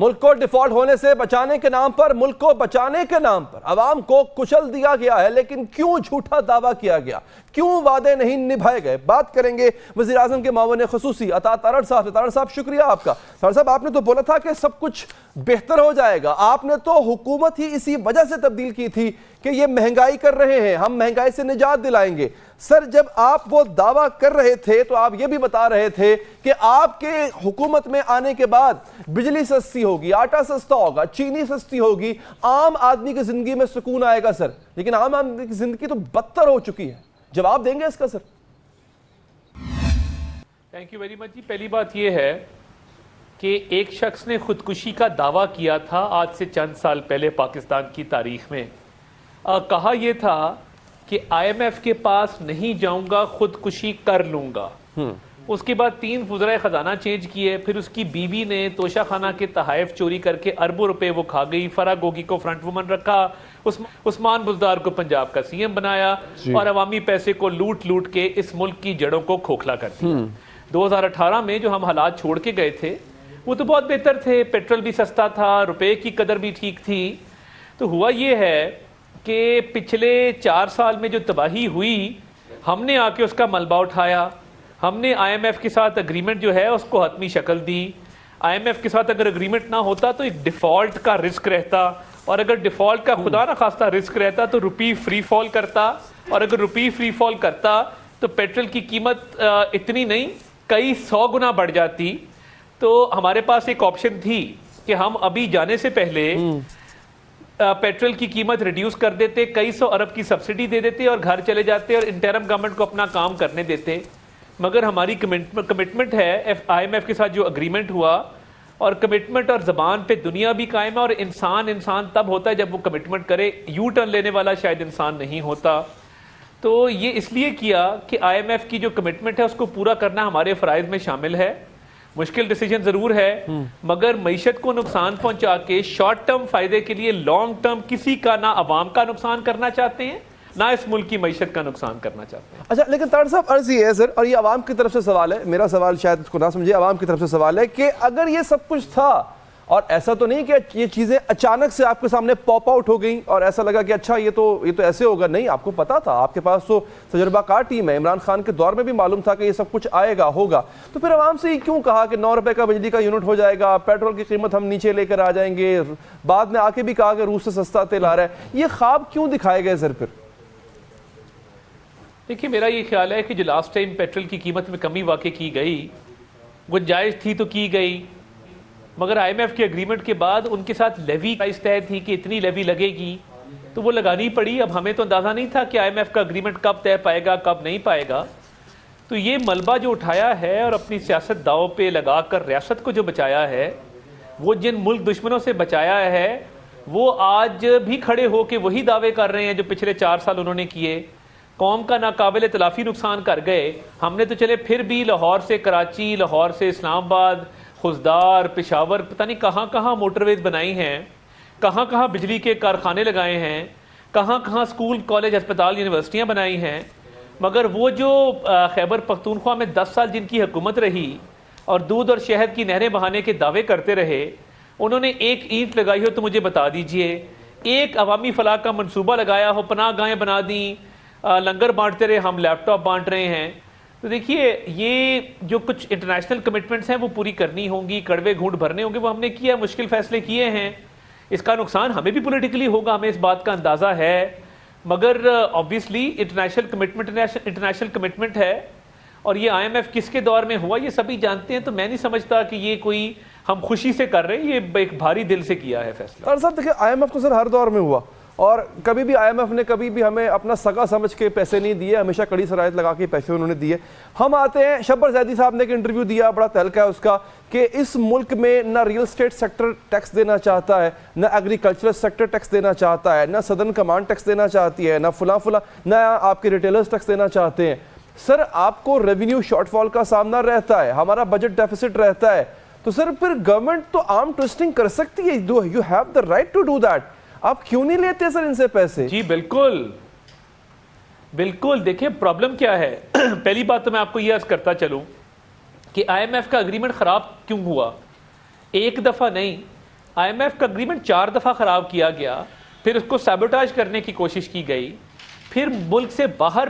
मुल्क को डिफॉल्ट होने से बचाने के नाम पर, मुल्क को बचाने के नाम पर अवाम को कुचल दिया गया है। लेकिन क्यों झूठा दावा किया गया, क्यों वादे नहीं निभाए गए? बात करेंगे वज़ीर आज़म के मामून खुसूसी अता तारड़ साहब से। तारड़ साहब शुक्रिया आपका। तारड़ साहब, आपने तो बोला था कि सब कुछ बेहतर हो जाएगा, आपने तो हुकूमत ही इसी वजह से तब्दील की थी कि ये महंगाई कर रहे हैं, हम महंगाई से निजात दिलाएंगे। सर, जब आप वो दावा कर रहे थे तो आप ये भी बता रहे थे कि आपके हुकूमत में आने के बाद बिजली सस्ती होगी, आटा सस्ता होगा, चीनी सस्ती होगी, आम आदमी की जिंदगी में सुकून आएगा। सर, लेकिन आम आदमी की जिंदगी तो बदतर हो चुकी है। जवाब देंगे इसका sir? Thank you very much जी। पहली बात यह है कि एक शख्स ने खुदकुशी का दावा किया था आज से चंद साल पहले पाकिस्तान की तारीख में। कहा यह था कि IMF के पास नहीं जाऊंगा, खुदकुशी कर लूंगा। उसके बाद 3 वज़राए खजाना चेंज किए, फिर उसकी बीवी ने तोशा खाना के तहाइफ चोरी करके अरबों रुपए वो खा गई। फरा गोगी को फ्रंट वुमन रखा, उस्मान बुज़दार को पंजाब का CM बनाया और अवामी पैसे को लूट लूट के इस मुल्क की जड़ों को खोखला कर दिया। 2018 में जो हम हालात छोड़ के गए थे वो तो बहुत बेहतर थे, पेट्रोल भी सस्ता था, रुपए की कदर भी ठीक थी। तो हुआ ये है कि पिछले 4 साल में जो तबाही हुई, हमने आके उसका मलबा उठाया। हमने IMF के साथ अग्रीमेंट जो है उसको हतमी शक्ल दी। IMF के साथ अगर अग्रीमेंट ना होता तो एक डिफ़ॉल्ट का रिस्क रहता, और अगर डिफ़ॉल्ट का खुदा ना खास्ता रिस्क रहता तो रुपी फ्री फॉल करता, और अगर रुपी फ्री फॉल करता तो पेट्रोल की कीमत इतनी नहीं, कई 100 गुना बढ़ जाती। तो हमारे पास एक ऑप्शन थी कि हम अभी जाने से पहले पेट्रोल की कीमत रिड्यूस कर देते, कई 100 अरब की सब्सिडी दे देते और घर चले जाते और इंटरिम गवर्नमेंट को अपना काम करने देते। मगर हमारी कमिटमेंट है IMF के साथ जो अग्रीमेंट हुआ, और कमिटमेंट और ज़बान पे दुनिया भी कायम है, और इंसान तब होता है जब वो कमिटमेंट करे। यू टर्न लेने वाला शायद इंसान नहीं होता। तो ये इसलिए किया कि IMF की जो कमिटमेंट है उसको पूरा करना हमारे फ़राइज़ में शामिल है। मुश्किल डिसीजन ज़रूर है, मगर मईशत को नुकसान पहुंचा के शॉर्ट टर्म फ़ायदे के लिए लॉन्ग टर्म किसी का ना अवाम का नुकसान करना चाहते हैं, ना इस मुल्क की मईशत का नुकसान करना चाहते हैं। अच्छा, लेकिन तारड़ साहब, अर्ज़ ये है सर, और ये आवाम की तरफ से सवाल है, मेरा सवाल शायद इसको ना समझिए, आवाम की तरफ से सवाल है कि अगर ये सब कुछ था, और ऐसा तो नहीं कि ये चीज़ें अचानक से आपके सामने पॉप आउट हो गई और ऐसा लगा कि अच्छा ये तो ऐसे होगा, नहीं, आपको पता था, आपके पास तो तजुर्बाकार टीम है, इमरान खान के दौर में भी मालूम था कि ये सब कुछ आएगा, होगा। तो फिर आवाम से ही क्यों कहा कि 9 रुपए का बिजली का यूनिट हो जाएगा, पेट्रोल की कीमत हम नीचे लेकर आ जाएंगे, बाद में आके भी कहा कि रूस से सस्ता तेल आ रहा है? ये ख्वाब क्यों दिखाए गए सर? फिर देखिए, मेरा ये ख्याल है कि जो लास्ट टाइम पेट्रोल की कीमत में कमी वाकई की गई, गुंजाइश थी तो की गई, मगर IMF के एग्रीमेंट के बाद उनके साथ लेवी प्राइस तय थी कि इतनी लेवी लगेगी, तो वो लगानी पड़ी। अब हमें तो अंदाज़ा नहीं था कि IMF का एग्रीमेंट कब तय पाएगा, कब नहीं पाएगा। तो ये मलबा जो उठाया है और अपनी सियासत दाव पे लगा कर रियासत को जो बचाया है, वो जिन मुल्क दुश्मनों से बचाया है, वो आज भी खड़े हो के वही दावे कर रहे हैं जो पिछले 4 साल उन्होंने किए। कौम का नाकाबिल तलाफ़ी नुकसान कर गए। हमने तो चले फिर भी लाहौर से कराची, लाहौर से इस्लामाबाद, खुजदार, पेशावर, पता नहीं कहाँ कहाँ मोटरवेज बनाई हैं, कहाँ कहाँ बिजली के कारखाने लगाए हैं, कहाँ कहाँ स्कूल, कॉलेज, अस्पताल, यूनिवर्सिटियाँ बनाई हैं। मगर वो जो खैबर पख्तूनख्वा में 10 साल जिनकी हुकूमत रही और दूध और शहद की नहरें बहाने के दावे करते रहे, उन्होंने एक ईंट लगाई हो तो मुझे बता दीजिए, एक अवामी फलाह का मनसूबा लगाया हो, पनाह गाहें बना दी, लंगर बांटते रहे, हम लैपटॉप बांट रहे हैं। तो देखिए, ये जो कुछ इंटरनेशनल कमिटमेंट्स हैं वो पूरी करनी होंगी, कड़वे घूंट भरने होंगे, वो हमने किया, मुश्किल फैसले किए हैं। इसका नुकसान हमें भी पॉलिटिकली होगा, हमें इस बात का अंदाज़ा है, मगर ऑब्वियसली इंटरनेशनल कमिटमेंट है। और ये IMF किसके दौर में हुआ ये सभी जानते हैं। तो मैं नहीं समझता कि ये कोई हम खुशी से कर रहे हैं, ये एक भारी दिल से किया है फैसला। और सर देखिए, IMF तो सर हर दौर में हुआ, और कभी भी IMF ने कभी भी हमें अपना सगा समझ के पैसे नहीं दिए, हमेशा कड़ी शराइत लगा के पैसे उन्होंने दिए। हम आते हैं, शब्बर जैदी साहब ने एक इंटरव्यू दिया, बड़ा तहलका है उसका, कि इस मुल्क में ना रियल स्टेट सेक्टर टैक्स देना चाहता है, ना एग्रीकल्चरल सेक्टर टैक्स देना चाहता है, ना सदर्न कमांड टैक्स देना चाहती है, ना फुला ना आपके रिटेलर्स टैक्स देना चाहते हैं। सर, आपको रेवेन्यू शॉर्टफॉल का सामना रहता है, हमारा बजट डेफिसिट रहता है, तो सर फिर गवर्नमेंट तो आर्म ट्विस्टिंग कर सकती है, you have the right to do that. आप क्यों नहीं लेते सर इनसे पैसे? जी बिल्कुल बिल्कुल। देखिए, प्रॉब्लम क्या है पहली बात तो मैं आपको यह अर्ज करता चलूं कि IMF का एग्रीमेंट खराब क्यों हुआ। एक दफा नहीं, IMF का अग्रीमेंट 4 दफ़ा ख़राब किया गया, फिर उसको सैबोटाज करने की कोशिश की गई, फिर मुल्क से बाहर